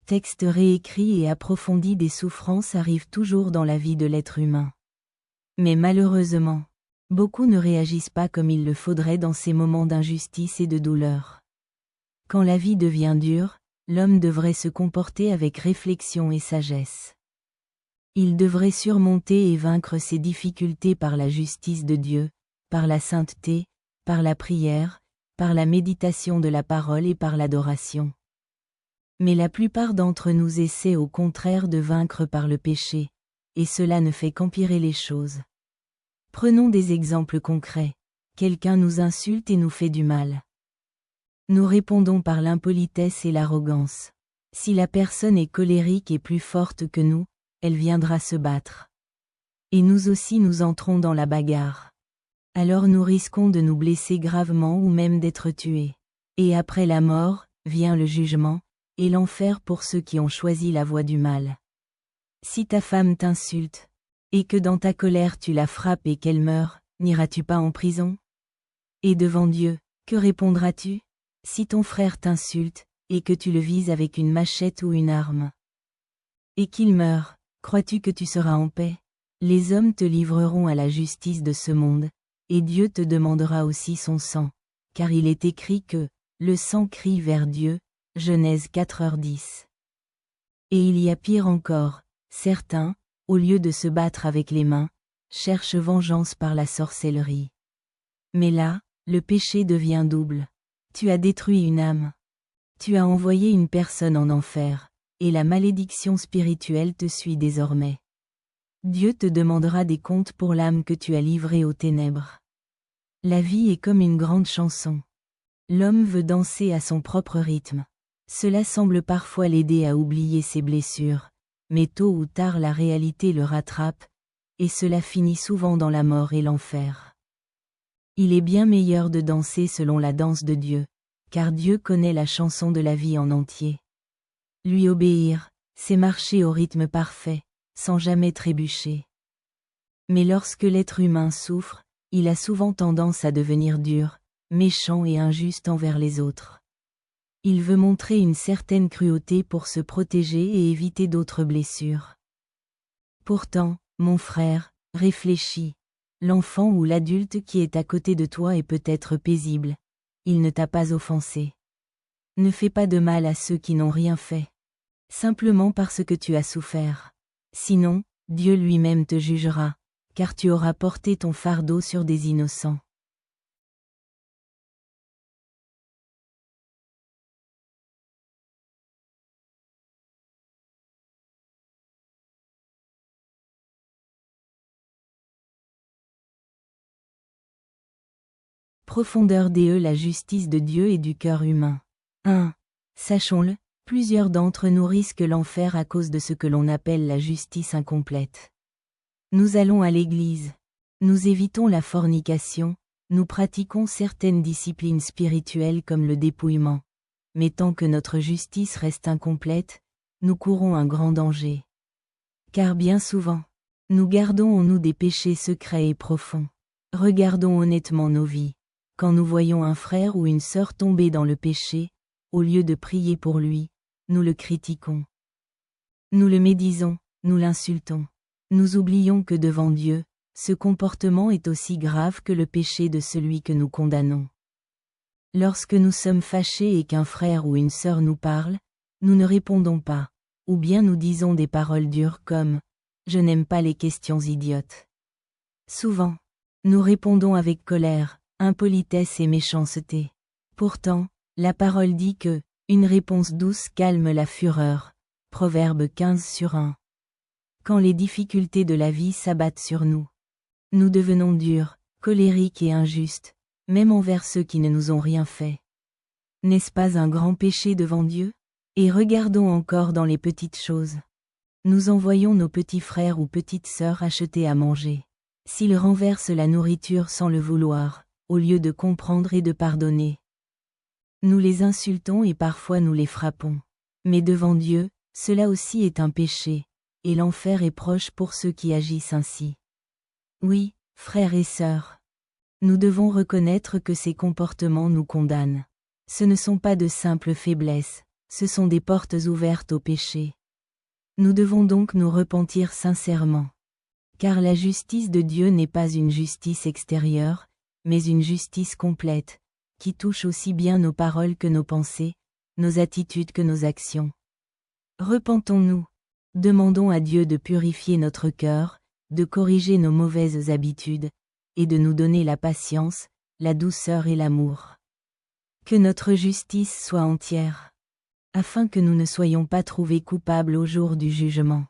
Texte réécrit et approfondi des souffrances arrivent toujours dans la vie de l'être humain. Mais malheureusement, beaucoup ne réagissent pas comme il le faudrait dans ces moments d'injustice et de douleur. Quand la vie devient dure, l'homme devrait se comporter avec réflexion et sagesse. Il devrait surmonter et vaincre ses difficultés par la justice de Dieu, par la sainteté, par la prière, par la méditation de la parole et par l'adoration. Mais la plupart d'entre nous essaient au contraire de vaincre par le péché, et cela ne fait qu'empirer les choses. Prenons des exemples concrets. Quelqu'un nous insulte et nous fait du mal. Nous répondons par l'impolitesse et l'arrogance. Si la personne est colérique et plus forte que nous, elle viendra se battre. Et nous aussi nous entrons dans la bagarre. Alors nous risquons de nous blesser gravement ou même d'être tués. Et après la mort, vient le jugement, et l'enfer pour ceux qui ont choisi la voie du mal. Si ta femme t'insulte, et que dans ta colère tu la frappes et qu'elle meurt, n'iras-tu pas en prison? Et devant Dieu, que répondras-tu? Si ton frère t'insulte, et que tu le vises avec une machette ou une arme, et qu'il meurt, crois-tu que tu seras en paix? Les hommes te livreront à la justice de ce monde, et Dieu te demandera aussi son sang, car il est écrit que « le sang crie vers Dieu » Genèse 4h10. Et il y a pire encore, certains, au lieu de se battre avec les mains, cherchent vengeance par la sorcellerie. Mais là, le péché devient double. Tu as détruit une âme. Tu as envoyé une personne en enfer, et la malédiction spirituelle te suit désormais. Dieu te demandera des comptes pour l'âme que tu as livrée aux ténèbres. La vie est comme une grande chanson. L'homme veut danser à son propre rythme. Cela semble parfois l'aider à oublier ses blessures, mais tôt ou tard la réalité le rattrape, et cela finit souvent dans la mort et l'enfer. Il est bien meilleur de danser selon la danse de Dieu, car Dieu connaît la chanson de la vie en entier. Lui obéir, c'est marcher au rythme parfait, sans jamais trébucher. Mais lorsque l'être humain souffre, il a souvent tendance à devenir dur, méchant et injuste envers les autres. Il veut montrer une certaine cruauté pour se protéger et éviter d'autres blessures. Pourtant, mon frère, réfléchis. L'enfant ou l'adulte qui est à côté de toi est peut-être paisible. Il ne t'a pas offensé. Ne fais pas de mal à ceux qui n'ont rien fait. Simplement parce que tu as souffert. Sinon, Dieu lui-même te jugera, car tu auras porté ton fardeau sur des innocents. Profondeur de la justice de Dieu et du cœur humain. 1. Sachons-le, plusieurs d'entre nous risquent l'enfer à cause de ce que l'on appelle la justice incomplète. Nous allons à l'église. Nous évitons la fornication, nous pratiquons certaines disciplines spirituelles comme le dépouillement. Mais tant que notre justice reste incomplète, nous courons un grand danger. Car bien souvent, nous gardons en nous des péchés secrets et profonds. Regardons honnêtement nos vies. Quand nous voyons un frère ou une sœur tomber dans le péché, au lieu de prier pour lui, nous le critiquons. Nous le médisons, nous l'insultons. Nous oublions que devant Dieu, ce comportement est aussi grave que le péché de celui que nous condamnons. Lorsque nous sommes fâchés et qu'un frère ou une sœur nous parle, nous ne répondons pas, ou bien nous disons des paroles dures comme « Je n'aime pas les questions idiotes ». Souvent, nous répondons avec colère, impolitesse et méchanceté. Pourtant, la parole dit que « une réponse douce calme la fureur » Proverbe 15/1. Quand les difficultés de la vie s'abattent sur nous, nous devenons durs, colériques et injustes, même envers ceux qui ne nous ont rien fait. N'est-ce pas un grand péché devant Dieu? Et regardons encore dans les petites choses. Nous envoyons nos petits frères ou petites sœurs acheter à manger. S'ils renversent la nourriture sans le vouloir, au lieu de comprendre et de pardonner, nous les insultons et parfois nous les frappons. Mais devant Dieu, cela aussi est un péché, et l'enfer est proche pour ceux qui agissent ainsi. Oui, frères et sœurs, nous devons reconnaître que ces comportements nous condamnent. Ce ne sont pas de simples faiblesses, ce sont des portes ouvertes au péché. Nous devons donc nous repentir sincèrement. Car la justice de Dieu n'est pas une justice extérieure, mais une justice complète, qui touche aussi bien nos paroles que nos pensées, nos attitudes que nos actions. Repentons-nous. Demandons à Dieu de purifier notre cœur, de corriger nos mauvaises habitudes, et de nous donner la patience, la douceur et l'amour. Que notre justice soit entière, afin que nous ne soyons pas trouvés coupables au jour du jugement.